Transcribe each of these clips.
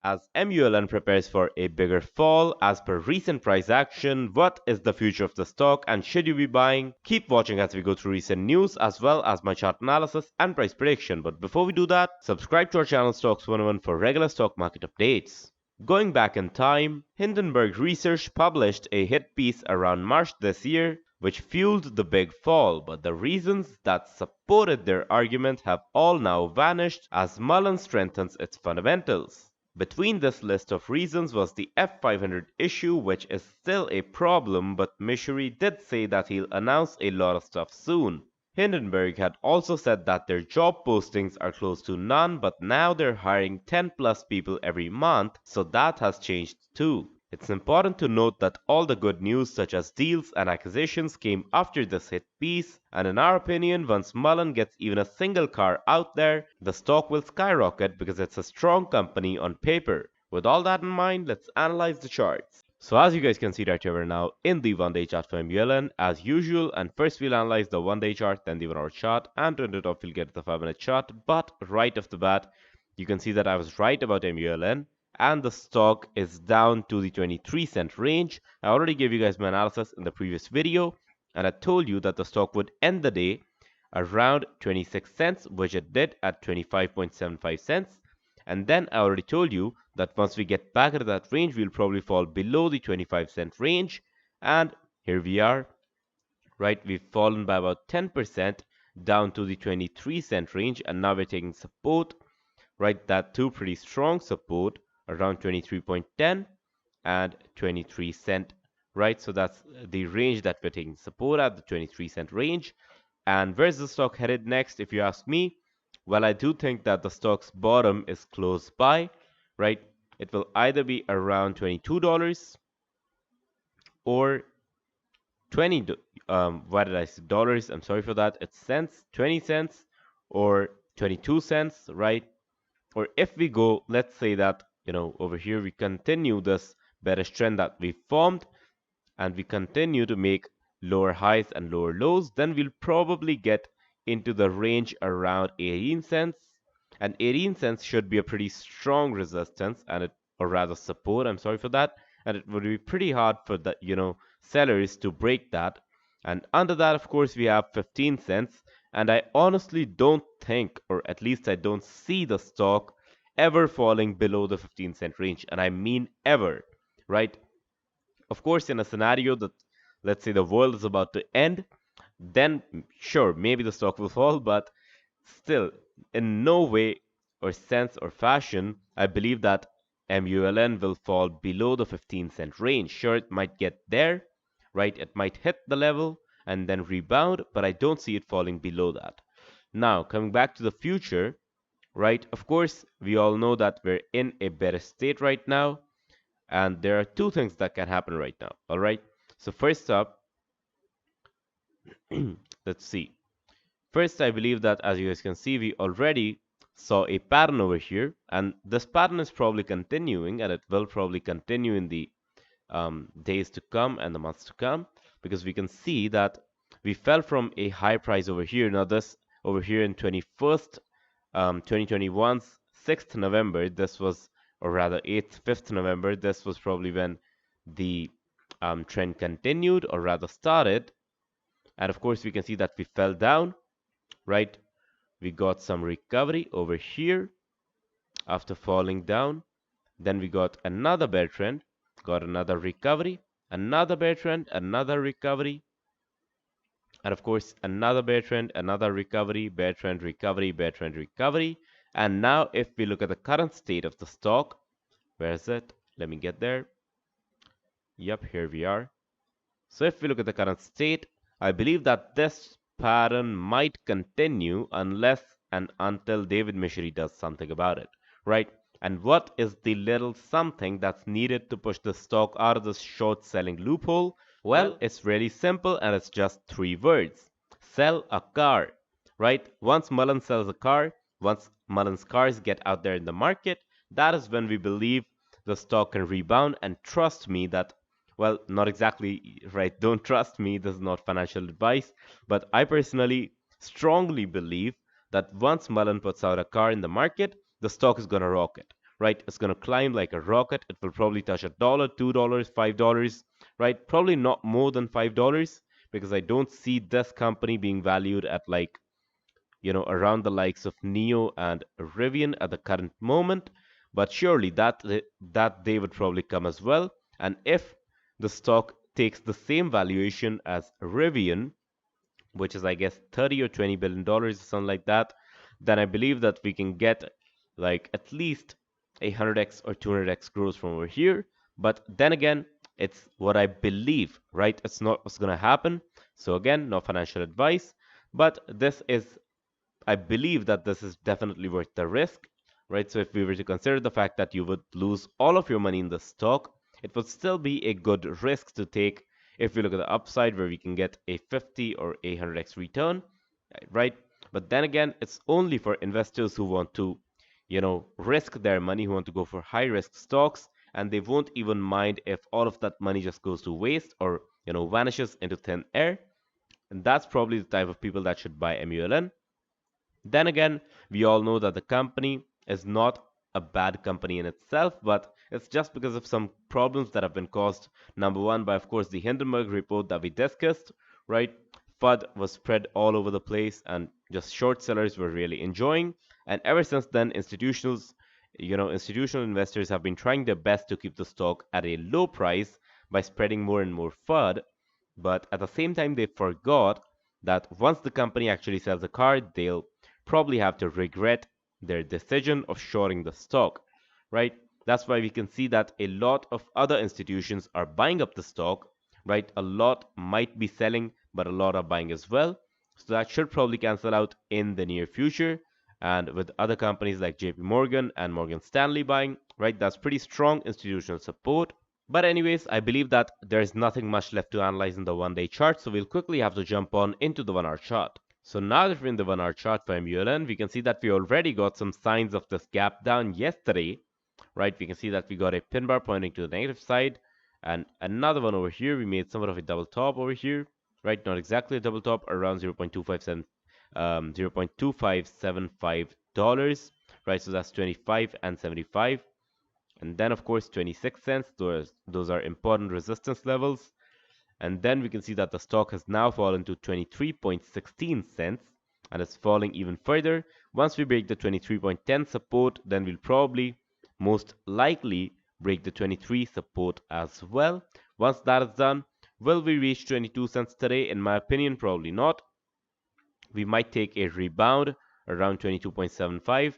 As MULN prepares for a bigger fall as per recent price action, what is the future of the stock and should you be buying? Keep watching as we go through recent news as well as my chart analysis and price prediction. But before we do that, subscribe to our channel Stox 101 for regular stock market updates. Going back in time, Hindenburg Research published a hit piece around March this year which fueled the big fall, but the reasons that supported their argument have all now vanished as Mullen strengthens its fundamentals. Between this list of reasons was the F500 issue, which is still a problem, but Michery did say that he'll announce a lot of stuff soon. Hindenburg had also said that their job postings are close to none, but now they're hiring 10 plus people every month, so that has changed too. It's important to note that all the good news such as deals and acquisitions came after this hit piece, and in our opinion, once Mullen gets even a single car out there, the stock will skyrocket because it's a strong company on paper. With all that in mind, let's analyze the charts. So as you guys can see right here, we're now in the 1-day chart for MULN as usual, and first we'll analyze the 1-day chart, then the 1-hour chart, and to end it off we'll get the 5-minute chart. But right off the bat, you can see that I was right about MULN, and the stock is down to the 23-cent range. I already gave you guys my analysis in the previous video, and I told you that the stock would end the day around 26 cents, which it did at 25.75 cents. And then I already told you that once we get back into that range, we'll probably fall below the 25-cent range. And here we are, right? We've fallen by about 10% down to the 23-cent range, and now we're taking support, right? That too pretty strong support around 23.10 and 23 cent, right? So that's the range that we're taking support at, the 23-cent range. And where's the stock headed next, if you ask me? Well, I do think that the stock's bottom is close by, right? It will either be around $22 or 20, why did I say dollars? I'm sorry for that. It's cents, 20 cents or 22 cents, right? Or if we go, let's say that, over here we continue this bearish trend that we formed and we continue to make lower highs and lower lows, then we'll probably get into the range around 18 cents, and 18 cents should be a pretty strong resistance and or rather support, I'm sorry for that, and it would be pretty hard for the sellers to break that. And under that, of course, we have 15 cents, and I honestly don't think, or at least I don't see the stock ever falling below the 15-cent range, and I mean ever, right? Of course, in a scenario that, let's say, the world is about to end, then sure, maybe the stock will fall, but still, in no way or sense or fashion, I believe that MULN will fall below the 15-cent range. Sure, it might get there, right? It might hit the level and then rebound, but I don't see it falling below that. Now, coming back to the future, right? Of course, we all know that we're in a better state right now, and there are two things that can happen right now, all right? So first up, let's see. First, I believe that as you guys can see, we already saw a pattern over here, and this pattern is probably continuing, and it will probably continue in the days to come and the months to come, because we can see that we fell from a high price over here. Now this over here in 2021's 6th November, this was, or rather 5th November, this was probably when the trend continued, or rather started. And of course, we can see that we fell down, right? We got some recovery over here after falling down. Then we got another bear trend, got another recovery, another bear trend, another recovery, and of course another bear trend, another recovery, bear trend, recovery, bear trend, recovery. And now if we look at the current state of the stock, where is it? Let me get there. Yep, here we are. So if we look at the current state, I believe that this pattern might continue unless and until David Michery does something about it, right? And what is the little something that's needed to push the stock out of this short selling loophole? Well, it's really simple, and it's just 3 words. Sell a car, right? Once Mullen sells a car, once Mullen's cars get out there in the market, that is when we believe the stock can rebound. And trust me that, well, not exactly, right? Don't trust me. This is not financial advice. But I personally strongly believe that once Mullen puts out a car in the market, the stock is going to rocket, right? It's gonna climb like a rocket. It will probably touch $1, $2, $5, right? Probably not more than $5 because I don't see this company being valued at like, around the likes of Neo and Rivian at the current moment. But surely that they would probably come as well. And if the stock takes the same valuation as Rivian, which is I guess 30 or 20 billion dollars or something like that, then I believe that we can get like at least 100x or 200x growth from over here. But then again, it's what I believe, right? It's not what's gonna happen. So again, no financial advice, but this is, I believe that this is definitely worth the risk, right? So if we were to consider the fact that you would lose all of your money in the stock, it would still be a good risk to take if we look at the upside where we can get a 50 or a 100x return, right? But then again, it's only for investors who want to, risk their money, who want to go for high risk stocks, and they won't even mind if all of that money just goes to waste or, vanishes into thin air. And that's probably the type of people that should buy MULN. Then again, we all know that the company is not a bad company in itself, but it's just because of some problems that have been caused. Number one, by of course the Hindenburg report that we discussed, right? FUD was spread all over the place, and just short sellers were really enjoying. And ever since then, institutional investors have been trying their best to keep the stock at a low price by spreading more and more FUD. But at the same time, they forgot that once the company actually sells a car, they'll probably have to regret their decision of shorting the stock, right? That's why we can see that a lot of other institutions are buying up the stock, right? A lot might be selling, but a lot are buying as well. So that should probably cancel out in the near future. And with other companies like JP Morgan and Morgan Stanley buying, right? That's pretty strong institutional support. But anyways, I believe that there is nothing much left to analyze in the 1 day chart, so we'll quickly have to jump on into the 1 hour chart. So now that we're in the 1 hour chart for MULN, we can see that we already got some signs of this gap down yesterday, right? We can see that we got a pin bar pointing to the negative side, and another one over here. We made somewhat of a double top over here, right? Not exactly a double top, around 0.2575 dollars, right? So that's 25 and 75. And then of course 26 cents, those are important resistance levels. And then we can see that the stock has now fallen to 23.16 cents and it's falling even further. Once we break the 23.10 support, then we'll probably most likely break the 23 support as well. Once that is done, will we reach 22 cents today? In my opinion, probably not. We might take a rebound around 22.75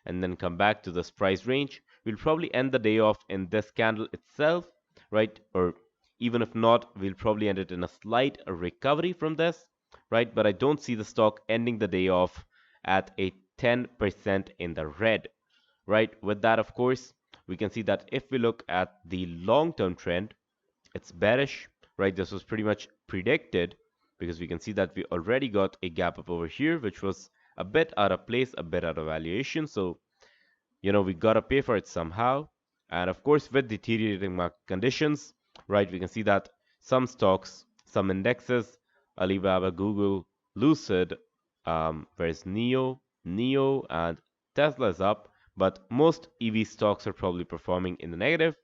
and then come back to this price range. We'll probably end the day off in this candle itself, right? Or even if not, we'll probably end it in a slight recovery from this, right? But I don't see the stock ending the day off at a 10% in the red, right? With that, of course, we can see that if we look at the long-term trend, it's bearish, right? This was pretty much predicted because we can see that we already got a gap up over here, which was a bit out of place, a bit out of valuation. So, we gotta pay for it somehow. And of course, with deteriorating market conditions, right, we can see that some stocks, some indexes, Alibaba, Google, Lucid, whereas Neo, and Tesla is up, but most EV stocks are probably performing in the negative.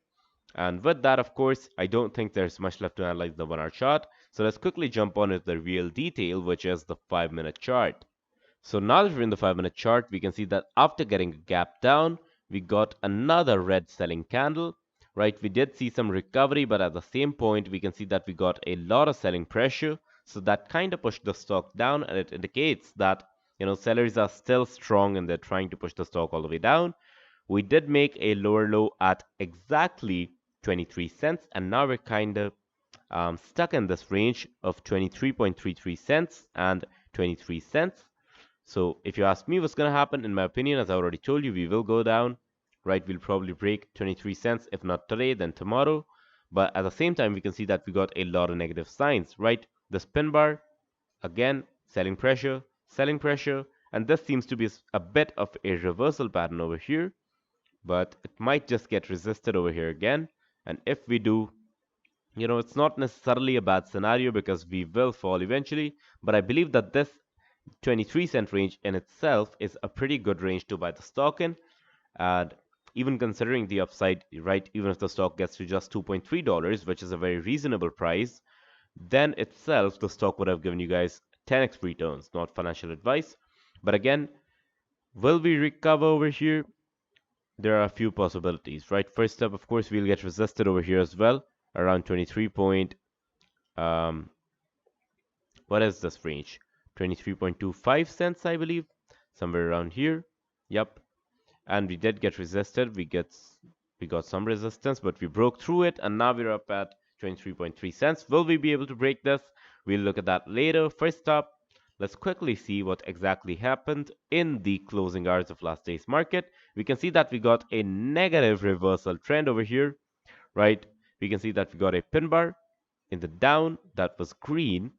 And with that, of course, I don't think there's much left to analyze the 1 hour chart. So let's quickly jump on into the real detail, which is the 5-minute chart. So now that we're in the 5-minute chart, we can see that after getting a gap down, we got another red selling candle, right? We did see some recovery, but at the same point, we can see that we got a lot of selling pressure. So that kind of pushed the stock down, and it indicates that, sellers are still strong and they're trying to push the stock all the way down. We did make a lower low at exactly 23 cents, and now we're kind of stuck in this range of 23.33 cents and 23 cents. So if you ask me what's going to happen, in my opinion, as I already told you, we will go down, right? We'll probably break 23 cents, if not today, then tomorrow. But at the same time, we can see that we got a lot of negative signs, right? The spin bar, again, selling pressure, and this seems to be a bit of a reversal pattern over here, but it might just get resisted over here again. And if we do, it's not necessarily a bad scenario because we will fall eventually, but I believe that this 23 cent range in itself is a pretty good range to buy the stock in. And even considering the upside, right? Even if the stock gets to just $2.3, which is a very reasonable price, then itself the stock would have given you guys 10x returns. Not financial advice, but again, will we recover over here? There are a few possibilities, right? First up, of course, we'll get resisted over here as well, around 23 point, um, what is this range? 23.25 cents, I believe, somewhere around here. Yep. And we did get resisted. We got some resistance, but we broke through it, and now we're up at 23.3 cents. Will we be able to break this? We'll look at that later. First up, let's quickly see what exactly happened in the closing hours of last day's market. We can see that we got a negative reversal trend over here, right? We can see that we got a pin bar in the down that was green,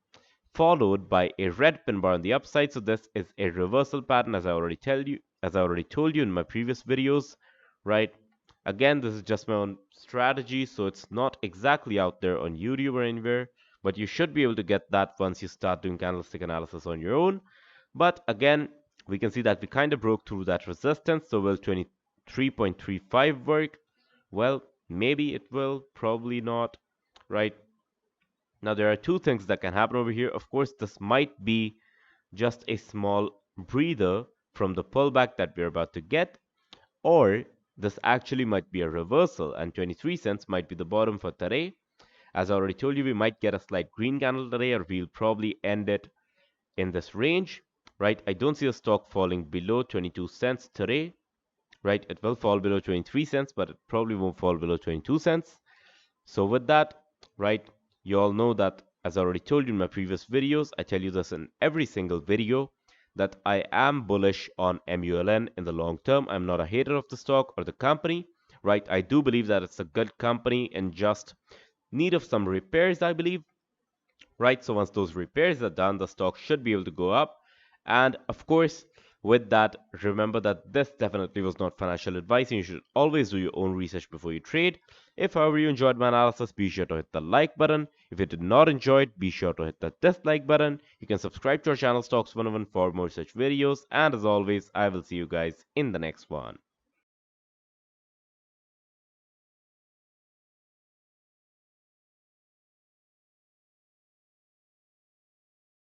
followed by a red pin bar on the upside. So this is a reversal pattern, as I already told you in my previous videos, right? Again, this is just my own strategy, so it's not exactly out there on YouTube or anywhere, but you should be able to get that once you start doing candlestick analysis on your own. But again, we can see that we kind of broke through that resistance. So will 23.35 work? Well, maybe it will, probably not, right? Now, there are two things that can happen over here. Of course, this might be just a small breather from the pullback that we're about to get, or this actually might be a reversal, and 23 cents might be the bottom for today. As I already told you, we might get a slight green candle today, or we'll probably end it in this range, right? I don't see a stock falling below 22 cents today, right? It will fall below 23 cents, but it probably won't fall below 22 cents. So with that, right, you all know that, as I already told you in my previous videos, I tell you this in every single video, that I am bullish on MULN in the long term. I'm not a hater of the stock or the company, right? I do believe that it's a good company in just need of some repairs, I believe, right? So once those repairs are done, the stock should be able to go up. And of course, with that, remember that this definitely was not financial advice, and you should always do your own research before you trade. If, however, you enjoyed my analysis, be sure to hit the like button. If you did not enjoy it, be sure to hit the dislike button. You can subscribe to our channel Stox 101 for more such videos. And as always, I will see you guys in the next one.